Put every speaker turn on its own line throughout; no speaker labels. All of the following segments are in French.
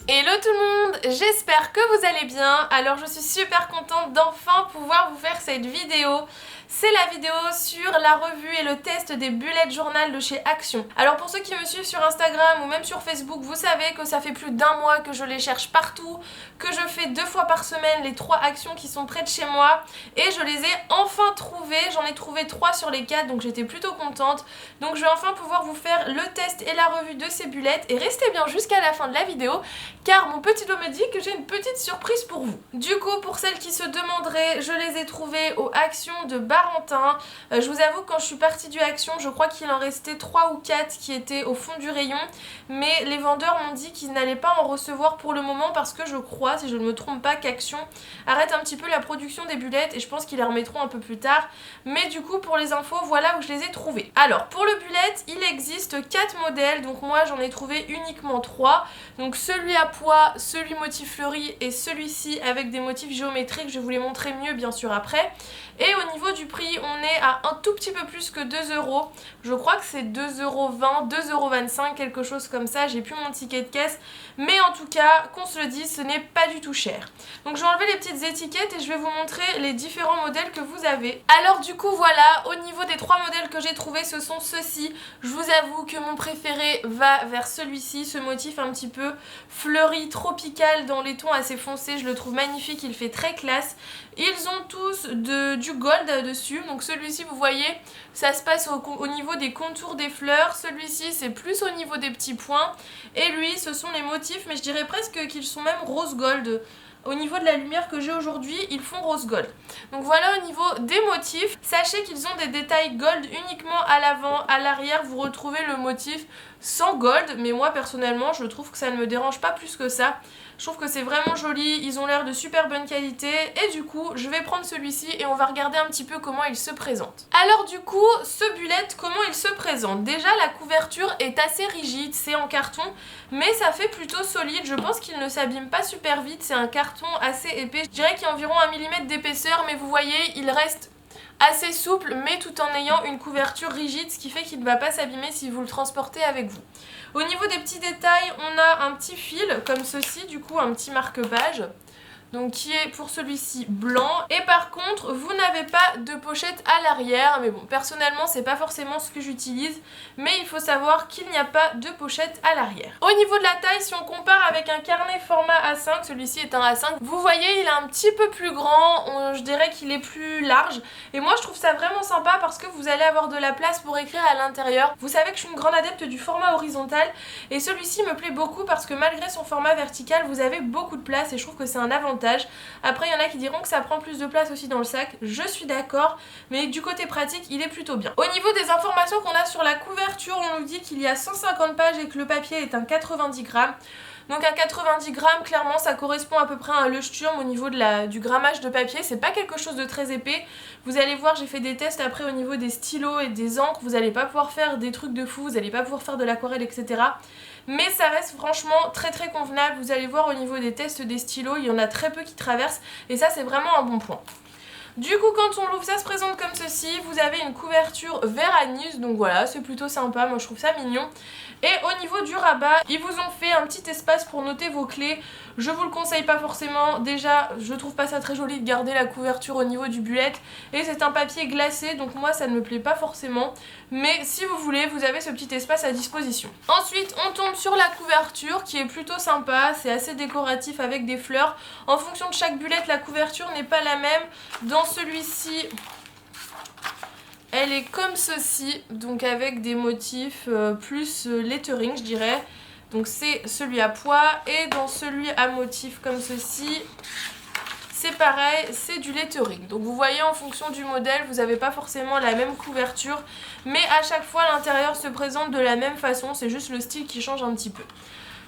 Hello tout le monde, j'espère que vous allez bien. Alors je suis super contente d'enfin pouvoir vous faire cette vidéo. C'est la vidéo sur la revue et le test des bullet journal de chez Action. Alors pour ceux qui me suivent sur Instagram ou même sur Facebook, vous savez que ça fait plus d'1 mois que je les cherche partout, que je fais 2 fois par semaine les 3 actions qui sont près de chez moi et je les ai enfin trouvées. J'en ai trouvé 3 sur les 4 donc j'étais plutôt contente. Donc je vais enfin pouvoir vous faire le test et la revue de ces bullets et restez bien jusqu'à la fin de la vidéo car mon petit doigt me dit que j'ai une petite surprise pour vous. Du coup pour celles qui se demanderaient, je les ai trouvées aux Actions de Barentin. Je vous avoue quand je suis partie du Action, je crois qu'il en restait 3 ou 4 qui étaient au fond du rayon, mais les vendeurs m'ont dit qu'ils n'allaient pas en recevoir pour le moment parce que je crois, si je ne me trompe pas, qu'Action arrête un petit peu la production des bullets et je pense qu'ils les remettront un peu plus tard. Mais du coup pour les infos, voilà où je les ai trouvées. Alors pour le bullet, il existe 4 modèles, donc moi j'en ai trouvé uniquement 3. Donc celui à pois, celui motif fleuri et celui-ci avec des motifs géométriques, je vais vous les montrer mieux bien sûr après. Et au niveau du prix, on est à un tout petit peu plus que 2 €. Je crois que c'est 2,20 €, 2,25 €, quelque chose comme ça. J'ai plus mon ticket de caisse. Mais en tout cas, qu'on se le dise, ce n'est pas du tout cher. Donc je vais enlever les petites étiquettes et je vais vous montrer les différents modèles que vous avez. Alors du coup, voilà, au niveau des 3 modèles que j'ai trouvés, ce sont ceux-ci. Je vous avoue que mon préféré va vers celui-ci, ce motif un petit peu fleuri, tropical, dans les tons assez foncés. Je le trouve magnifique, il fait très classe. Ils ont tous du gold dessus, donc celui-ci vous voyez ça se passe au niveau des contours des fleurs, celui-ci c'est plus au niveau des petits points et lui ce sont les motifs mais je dirais presque qu'ils sont même rose gold. Au niveau de la lumière que j'ai aujourd'hui, ils font rose gold. Donc voilà au niveau des motifs. Sachez qu'ils ont des détails gold uniquement à l'avant, à l'arrière vous retrouvez le motif sans gold, mais moi personnellement je trouve que ça ne me dérange pas plus que ça. Je trouve que c'est vraiment joli, ils ont l'air de super bonne qualité et du coup je vais prendre celui-ci et on va regarder un petit peu comment il se présente. Alors du coup ce bullet, comment il se présente? Déjà la couverture est assez rigide, c'est en carton mais ça fait plutôt solide, je pense qu'il ne s'abîme pas super vite, c'est un carton assez épais, je dirais qu'il y a environ 1 mm d'épaisseur mais vous voyez il reste assez souple mais tout en ayant une couverture rigide, ce qui fait qu'il ne va pas s'abîmer si vous le transportez avec vous. Au niveau des petits détails, on a un petit fil comme ceci, du coup un petit marque-page. Donc qui est pour celui-ci blanc et par contre vous n'avez pas de pochette à l'arrière mais bon personnellement c'est pas forcément ce que j'utilise mais il faut savoir qu'il n'y a pas de pochette à l'arrière. Au niveau de la taille si on compare avec un carnet format A5, celui-ci est un A5, vous voyez il est un petit peu plus grand, je dirais qu'il est plus large et moi je trouve ça vraiment sympa parce que vous allez avoir de la place pour écrire à l'intérieur. Vous savez que je suis une grande adepte du format horizontal et celui-ci me plaît beaucoup parce que malgré son format vertical vous avez beaucoup de place et je trouve que c'est un avantage. Après il y en a qui diront que ça prend plus de place aussi dans le sac, je suis d'accord, mais du côté pratique il est plutôt bien. Au niveau des informations qu'on a sur la couverture, on nous dit qu'il y a 150 pages et que le papier est un 90 grammes. Donc un 90 grammes, clairement ça correspond à peu près à un Leuchtturm au niveau du grammage de papier, c'est pas quelque chose de très épais. Vous allez voir, j'ai fait des tests après au niveau des stylos et des encres, vous allez pas pouvoir faire des trucs de fou, vous allez pas pouvoir faire de l'aquarelle etc. Mais ça reste franchement très très convenable, vous allez voir au niveau des tests des stylos, il y en a très peu qui traversent et ça c'est vraiment un bon point. Du coup quand on l'ouvre ça se présente comme ceci, vous avez une couverture vert anis, donc voilà c'est plutôt sympa, moi je trouve ça mignon. Et au niveau du rabat, ils vous ont fait un petit espace pour noter vos clés. Je vous le conseille pas forcément, déjà je trouve pas ça très joli de garder la couverture au niveau du bullet et c'est un papier glacé donc moi ça ne me plaît pas forcément, mais si vous voulez vous avez ce petit espace à disposition. Ensuite on tombe sur la couverture qui est plutôt sympa, c'est assez décoratif avec des fleurs. En fonction de chaque bullet la couverture n'est pas la même. Dans celui-ci elle est comme ceci, donc avec des motifs plus lettering je dirais. Donc c'est celui à pois et dans celui à motif comme ceci, c'est pareil, c'est du lettering. Donc vous voyez en fonction du modèle, vous n'avez pas forcément la même couverture, mais à chaque fois l'intérieur se présente de la même façon, c'est juste le style qui change un petit peu.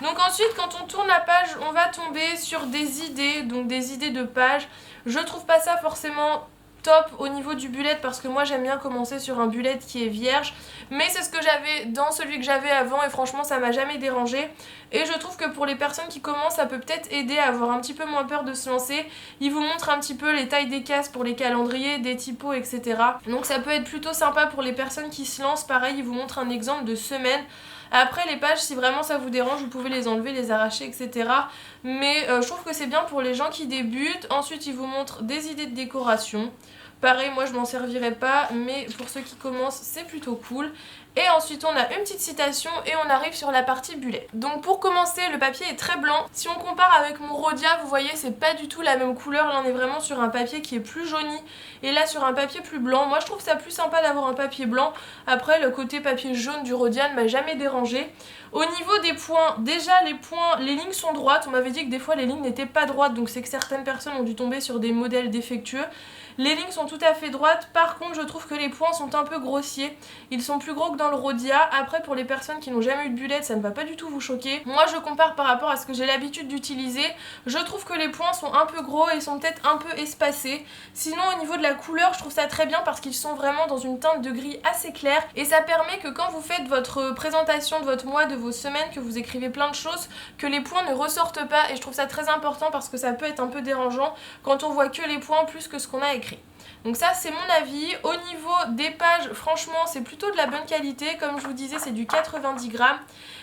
Donc ensuite quand on tourne la page, on va tomber sur des idées, donc des idées de pages. Je trouve pas ça forcément top au niveau du bullet parce que moi j'aime bien commencer sur un bullet qui est vierge, mais c'est ce que j'avais dans celui que j'avais avant et franchement ça m'a jamais dérangé. Et je trouve que pour les personnes qui commencent, ça peut peut-être aider à avoir un petit peu moins peur de se lancer. Il vous montre un petit peu les tailles des cases pour les calendriers, des typos, etc. Donc ça peut être plutôt sympa pour les personnes qui se lancent. Pareil, il vous montre un exemple de semaine. Après les pages, si vraiment ça vous dérange, vous pouvez les enlever, les arracher, etc. Mais je trouve que c'est bien pour les gens qui débutent. Ensuite, il vous montre des idées de décoration. Pareil, moi je m'en servirai pas, mais pour ceux qui commencent, c'est plutôt cool. Et ensuite on a une petite citation et on arrive sur la partie bullet. Donc pour commencer, le papier est très blanc. Si on compare avec mon Rhodia, vous voyez c'est pas du tout la même couleur. Là on est vraiment sur un papier qui est plus jauni et là sur un papier plus blanc. Moi je trouve ça plus sympa d'avoir un papier blanc. Après le côté papier jaune du Rhodia ne m'a jamais dérangé. Au niveau des points, déjà les points, les lignes sont droites. On m'avait dit que des fois les lignes n'étaient pas droites, donc c'est que certaines personnes ont dû tomber sur des modèles défectueux. Les lignes sont tout à fait droites, par contre je trouve que les points sont un peu grossiers. Ils sont plus gros que dans le Rhodia. Après pour les personnes qui n'ont jamais eu de bullet, ça ne va pas du tout vous choquer. Moi je compare par rapport à ce que j'ai l'habitude d'utiliser. Je trouve que les points sont un peu gros et sont peut-être un peu espacés. Sinon au niveau de la couleur, je trouve ça très bien parce qu'ils sont vraiment dans une teinte de gris assez claire. Et ça permet que quand vous faites votre présentation de votre mois, de vos semaines, que vous écrivez plein de choses, que les points ne ressortent pas. Et je trouve ça très important parce que ça peut être un peu dérangeant quand on voit que les points plus que ce qu'on a écrit. Donc ça c'est mon avis. Au niveau des pages, franchement c'est plutôt de la bonne qualité. Comme je vous disais, c'est du 90 grammes.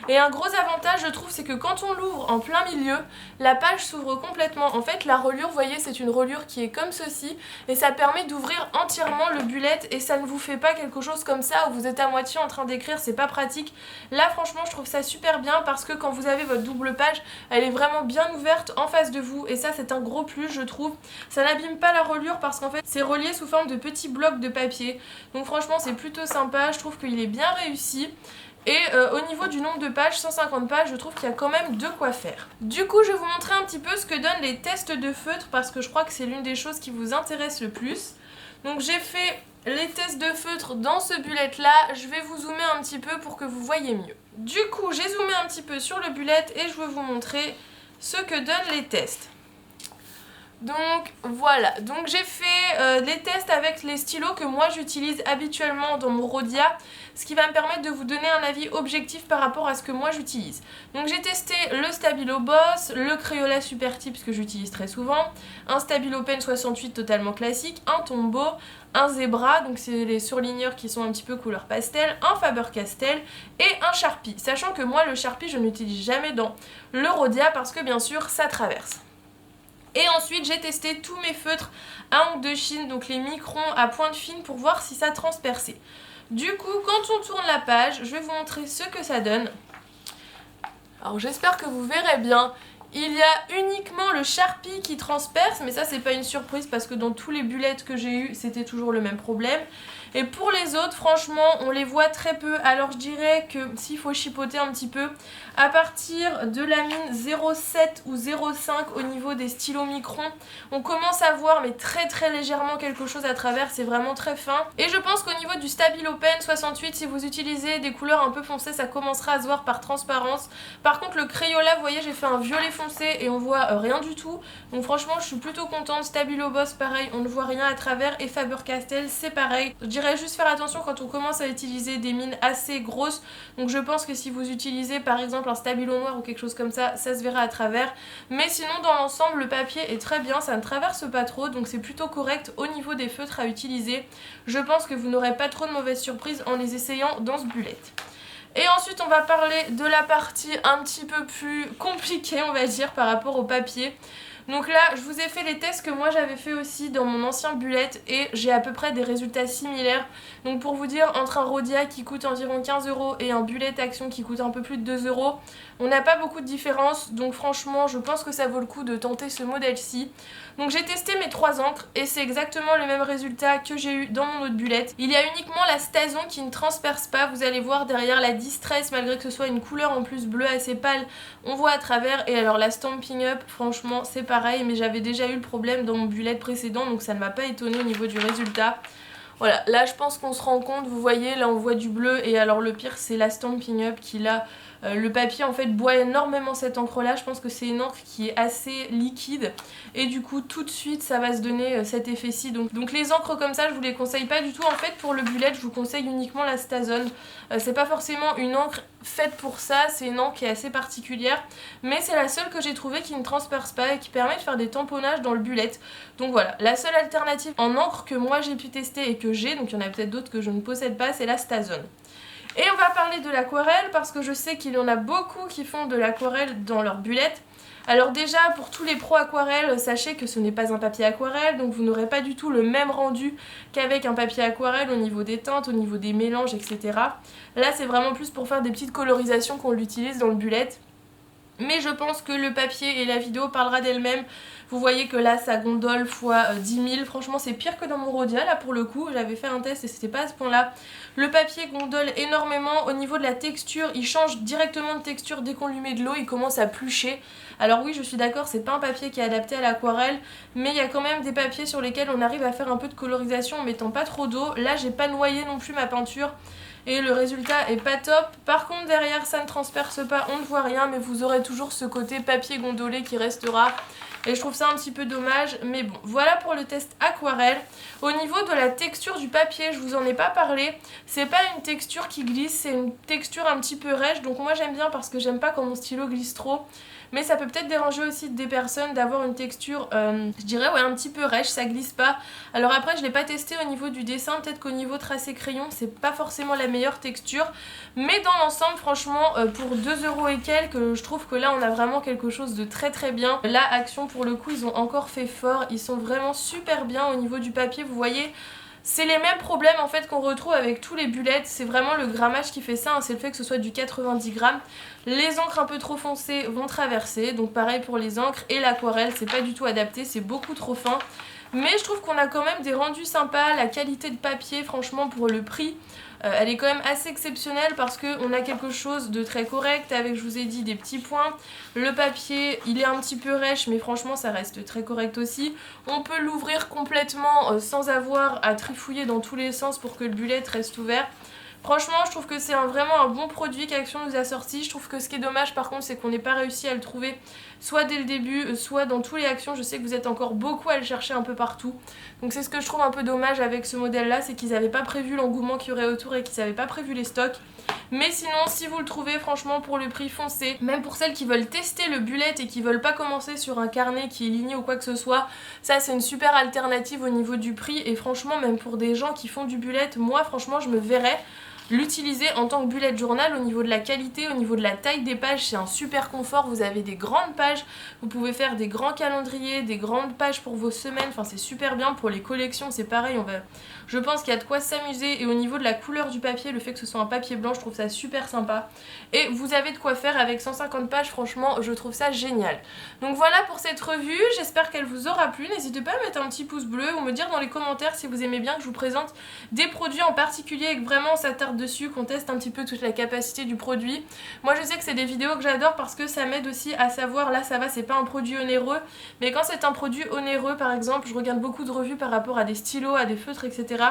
Et un gros avantage je trouve, c'est que quand on l'ouvre en plein milieu, la page s'ouvre complètement. En fait la reliure, vous voyez, c'est une reliure qui est comme ceci. Et ça permet d'ouvrir entièrement le bullet. Et ça ne vous fait pas quelque chose comme ça où vous êtes à moitié en train d'écrire, c'est pas pratique. Là franchement je trouve ça super bien parce que quand vous avez votre double page, elle est vraiment bien ouverte en face de vous. Et ça c'est un gros plus je trouve. Ça n'abîme pas la reliure parce qu'en fait c'est relié sous forme de petits blocs de papier. Donc franchement c'est plutôt sympa, je trouve qu'il est bien réussi. Et au niveau du nombre de pages, 150 pages, je trouve qu'il y a quand même de quoi faire. Du coup je vais vous montrer un petit peu ce que donnent les tests de feutre parce que je crois que c'est l'une des choses qui vous intéresse le plus. Donc j'ai fait les tests de feutre dans ce bullet là, je vais vous zoomer un petit peu pour que vous voyez mieux. Du coup j'ai zoomé un petit peu sur le bullet et je vais vous montrer ce que donnent les tests. Donc voilà, donc j'ai fait les tests avec les stylos que moi j'utilise habituellement dans mon Rhodia, ce qui va me permettre de vous donner un avis objectif par rapport à ce que moi j'utilise. Donc j'ai testé le Stabilo Boss, le Crayola Super Tips que j'utilise très souvent, un Stabilo Pen 68 totalement classique, un Tombow, un Zebra, donc c'est les surligneurs qui sont un petit peu couleur pastel, un Faber-Castell et un Sharpie. Sachant que moi le Sharpie je ne l'utilise jamais dans le Rhodia parce que bien sûr ça traverse. Et ensuite j'ai testé tous mes feutres à ongles de Chine, donc les microns à pointe fine pour voir si ça transperçait. Du coup quand on tourne la page, je vais vous montrer ce que ça donne. Alors j'espère que vous verrez bien. Il y a uniquement le Sharpie qui transperce, mais ça c'est pas une surprise parce que dans tous les bullets que j'ai eu c'était toujours le même problème. Et pour les autres, franchement, on les voit très peu. Alors je dirais que s'il faut chipoter un petit peu, à partir de la mine 0,7 ou 0,5 au niveau des stylos microns, on commence à voir mais très légèrement quelque chose à travers, c'est vraiment très fin. Et je pense qu'au niveau du Stabilo Pen 68, si vous utilisez des couleurs un peu foncées, ça commencera à se voir par transparence. Par contre le Crayola, vous voyez, j'ai fait un violet foncé et on voit rien du tout. Donc franchement, je suis plutôt contente. Stabilo Boss, pareil, on ne voit rien à travers. Et Faber-Castell, c'est pareil. Je dirais juste faire attention quand on commence à utiliser des mines assez grosses. Donc je pense que si vous utilisez par exemple un Stabilo noir ou quelque chose comme ça, ça se verra à travers. Mais sinon dans l'ensemble le papier est très bien, ça ne traverse pas trop, donc c'est plutôt correct au niveau des feutres à utiliser. Je pense que vous n'aurez pas trop de mauvaises surprises en les essayant dans ce bullet. Et ensuite on va parler de la partie un petit peu plus compliquée on va dire par rapport au papier. Donc là je vous ai fait les tests que moi j'avais fait aussi dans mon ancien bullet et j'ai à peu près des résultats similaires. Donc pour vous dire, entre un Rhodia qui coûte environ 15 € et un bullet Action qui coûte un peu plus de 2 €, on n'a pas beaucoup de différence. Donc franchement je pense que ça vaut le coup de tenter ce modèle-ci. Donc j'ai testé mes 3 encres et c'est exactement le même résultat que j'ai eu dans mon autre bullet. Il y a uniquement la Stason qui ne transperce pas, vous allez voir derrière la Distress, malgré que ce soit une couleur en plus bleue assez pâle, on voit à travers. Et alors la Stampin' Up, franchement c'est pareil, mais j'avais déjà eu le problème dans mon bullet précédent donc ça ne m'a pas étonné au niveau du résultat. Voilà, là je pense qu'on se rend compte, vous voyez, là on voit du bleu et alors le pire c'est la Stampin' Up qui là, le papier en fait boit énormément cette encre là, je pense que c'est une encre qui est assez liquide et du coup tout de suite ça va se donner cet effet-ci. Donc les encres comme ça je vous les conseille pas du tout, en fait pour le bullet je vous conseille uniquement la Stazone. C'est pas forcément une encre faite pour ça, c'est une encre qui est assez particulière, mais c'est la seule que j'ai trouvée qui ne transperce pas et qui permet de faire des tamponnages dans le bullet. Donc voilà, la seule alternative en encre que moi j'ai pu tester et que j'ai, donc il y en a peut-être d'autres que je ne possède pas, c'est la Stazone. Et on va parler de l'aquarelle parce que je sais qu'il y en a beaucoup qui font de l'aquarelle dans leur bullet. Alors déjà pour tous les pros aquarelle, sachez que ce n'est pas un papier aquarelle, donc vous n'aurez pas du tout le même rendu qu'avec un papier aquarelle au niveau des teintes, au niveau des mélanges, etc. Là c'est vraiment plus pour faire des petites colorisations qu'on l'utilise dans le bullet. Mais je pense que le papier et la vidéo parlera d'elle-même. Vous voyez que là ça gondole fois 10 000, franchement c'est pire que dans mon Rhodia là pour le coup, j'avais fait un test et c'était pas à ce point là. Le papier gondole énormément, au niveau de la texture il change directement de texture dès qu'on lui met de l'eau, il commence à plucher. Alors oui je suis d'accord, c'est pas un papier qui est adapté à l'aquarelle, mais il y a quand même des papiers sur lesquels on arrive à faire un peu de colorisation en mettant pas trop d'eau. Là j'ai pas noyé non plus ma peinture et le résultat est pas top. Par contre derrière ça ne transperce pas, on ne voit rien, mais vous aurez toujours ce côté papier gondolé qui restera. Et je trouve ça un petit peu dommage, mais bon, voilà pour le test aquarelle. Au niveau de la texture du papier, je vous en ai pas parlé, c'est pas une texture qui glisse, c'est une texture un petit peu rêche, donc moi j'aime bien parce que j'aime pas quand mon stylo glisse trop. Mais ça peut peut-être déranger aussi des personnes d'avoir une texture, je dirais ouais un petit peu rêche, ça glisse pas. Alors après je l'ai pas testé au niveau du dessin, peut-être qu'au niveau tracé crayon c'est pas forcément la meilleure texture. Mais dans l'ensemble franchement pour 2 € et quelques, je trouve que là on a vraiment quelque chose de très très bien. Là Action pour le coup ils ont encore fait fort, ils sont vraiment super bien au niveau du papier, vous voyez. C'est les mêmes problèmes en fait qu'on retrouve avec tous les bullets, c'est vraiment le grammage qui fait ça, hein. C'est le fait que ce soit du 90 grammes. Les encres un peu trop foncées vont traverser, donc pareil pour les encres, et l'aquarelle c'est pas du tout adapté, c'est beaucoup trop fin. Mais je trouve qu'on a quand même des rendus sympas, la qualité de papier franchement pour le prix, elle est quand même assez exceptionnelle parce qu'on a quelque chose de très correct avec, je vous ai dit, des petits points. Le papier, il est un petit peu rêche, mais franchement ça reste très correct aussi. On peut l'ouvrir complètement sans avoir à trifouiller dans tous les sens pour que le bullet reste ouvert. Franchement je trouve que c'est vraiment un bon produit qu'Action nous a sorti. Je trouve que ce qui est dommage par contre c'est qu'on n'ait pas réussi à le trouver soit dès le début, soit dans tous les Actions. Je sais que vous êtes encore beaucoup à le chercher un peu partout. Donc c'est ce que je trouve un peu dommage avec ce modèle là, c'est qu'ils n'avaient pas prévu l'engouement qu'il y aurait autour et qu'ils n'avaient pas prévu les stocks. Mais sinon si vous le trouvez franchement pour le prix foncez. Même pour celles qui veulent tester le bullet et qui veulent pas commencer sur un carnet qui est ligné ou quoi que ce soit, ça c'est une super alternative au niveau du prix. Et franchement même pour des gens qui font du bullet, moi franchement je me verrais l'utiliser en tant que bullet journal. Au niveau de la qualité, au niveau de la taille des pages, c'est un super confort. Vous avez des grandes pages, vous pouvez faire des grands calendriers, des grandes pages pour vos semaines, enfin c'est super bien. Pour les collections c'est pareil, je pense qu'il y a de quoi s'amuser. Et au niveau de la couleur du papier, le fait que ce soit un papier blanc, je trouve ça super sympa. Et vous avez de quoi faire avec 150 pages, franchement je trouve ça génial. Donc voilà pour cette revue, j'espère qu'elle vous aura plu. N'hésitez pas à mettre un petit pouce bleu ou me dire dans les commentaires si vous aimez bien que je vous présente des produits en particulier et que vraiment ça tarde dessus, qu'on teste un petit peu toute la capacité du produit. Moi je sais que c'est des vidéos que j'adore parce que ça m'aide aussi à savoir, là ça va c'est pas un produit onéreux, mais quand c'est un produit onéreux par exemple, je regarde beaucoup de revues par rapport à des stylos, à des feutres etc.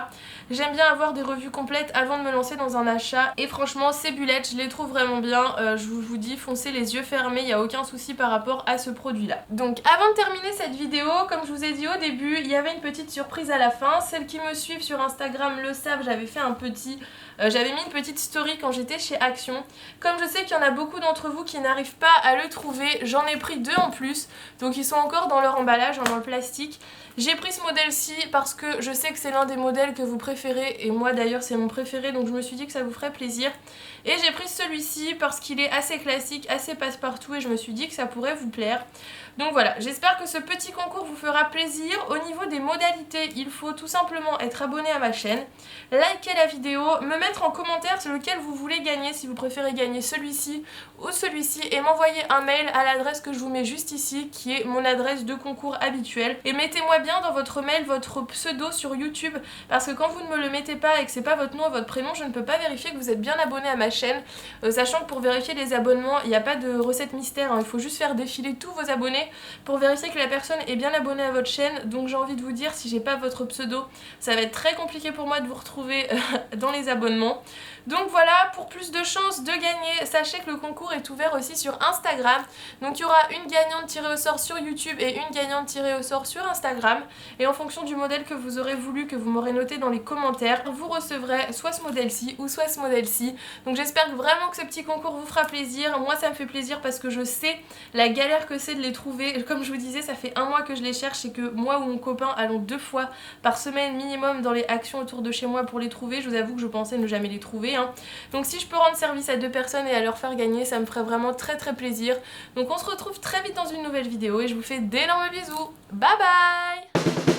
J'aime bien avoir des revues complètes avant de me lancer dans un achat et franchement ces bullets je les trouve vraiment bien. Je vous dis foncez les yeux fermés, il n'y a aucun souci par rapport à ce produit là. Donc avant de terminer cette vidéo, comme je vous ai dit au début, il y avait une petite surprise à la fin. Celles qui me suivent sur Instagram le savent, j'avais fait j'avais mis une petite story quand j'étais chez Action. Comme je sais qu'il y en a beaucoup d'entre vous qui n'arrivent pas à le trouver, j'en ai pris 2 en plus. Donc ils sont encore dans leur emballage, dans le plastique. J'ai pris ce modèle-ci parce que je sais que c'est l'un des modèles que vous préférez. Et moi d'ailleurs c'est mon préféré, donc je me suis dit que ça vous ferait plaisir. Et j'ai pris celui-ci parce qu'il est assez classique, assez passe-partout. Et je me suis dit que ça pourrait vous plaire. Donc voilà, j'espère que ce petit concours vous fera plaisir. Au niveau des modalités, il faut tout simplement être abonné à ma chaîne, liker la vidéo, me mettre en commentaire lequel vous voulez gagner, si vous préférez gagner celui-ci ou celui-ci, et m'envoyer un mail à l'adresse que je vous mets juste ici, qui est mon adresse de concours habituelle. Et mettez-moi bien dans votre mail votre pseudo sur YouTube, parce que quand vous ne me le mettez pas et que c'est pas votre nom et votre prénom, je ne peux pas vérifier que vous êtes bien abonné à ma chaîne, sachant que pour vérifier les abonnements, il n'y a pas de recette mystère, hein. Il faut juste faire défiler tous vos abonnés s'abonner pour vérifier que la personne est bien abonnée à votre chaîne. Donc j'ai envie de vous dire, si j'ai pas votre pseudo, ça va être très compliqué pour moi de vous retrouver dans les abonnements. Donc voilà, pour plus de chances de gagner, sachez que le concours est ouvert aussi sur Instagram. Donc il y aura une gagnante tirée au sort sur YouTube et une gagnante tirée au sort sur Instagram. Et en fonction du modèle que vous aurez voulu, que vous m'aurez noté dans les commentaires, vous recevrez soit ce modèle-ci ou soit ce modèle-ci. Donc j'espère vraiment que ce petit concours vous fera plaisir. Moi ça me fait plaisir parce que je sais la galère que c'est de les trouver. Comme je vous disais, ça fait un mois que je les cherche et que moi ou mon copain allons 2 fois par semaine minimum dans les actions autour de chez moi pour les trouver. Je vous avoue que je pensais ne jamais les trouver. Donc si je peux rendre service à 2 personnes et à leur faire gagner, ça me ferait vraiment très plaisir. Donc on se retrouve très vite dans une nouvelle vidéo et je vous fais d'énormes bisous. Bye bye.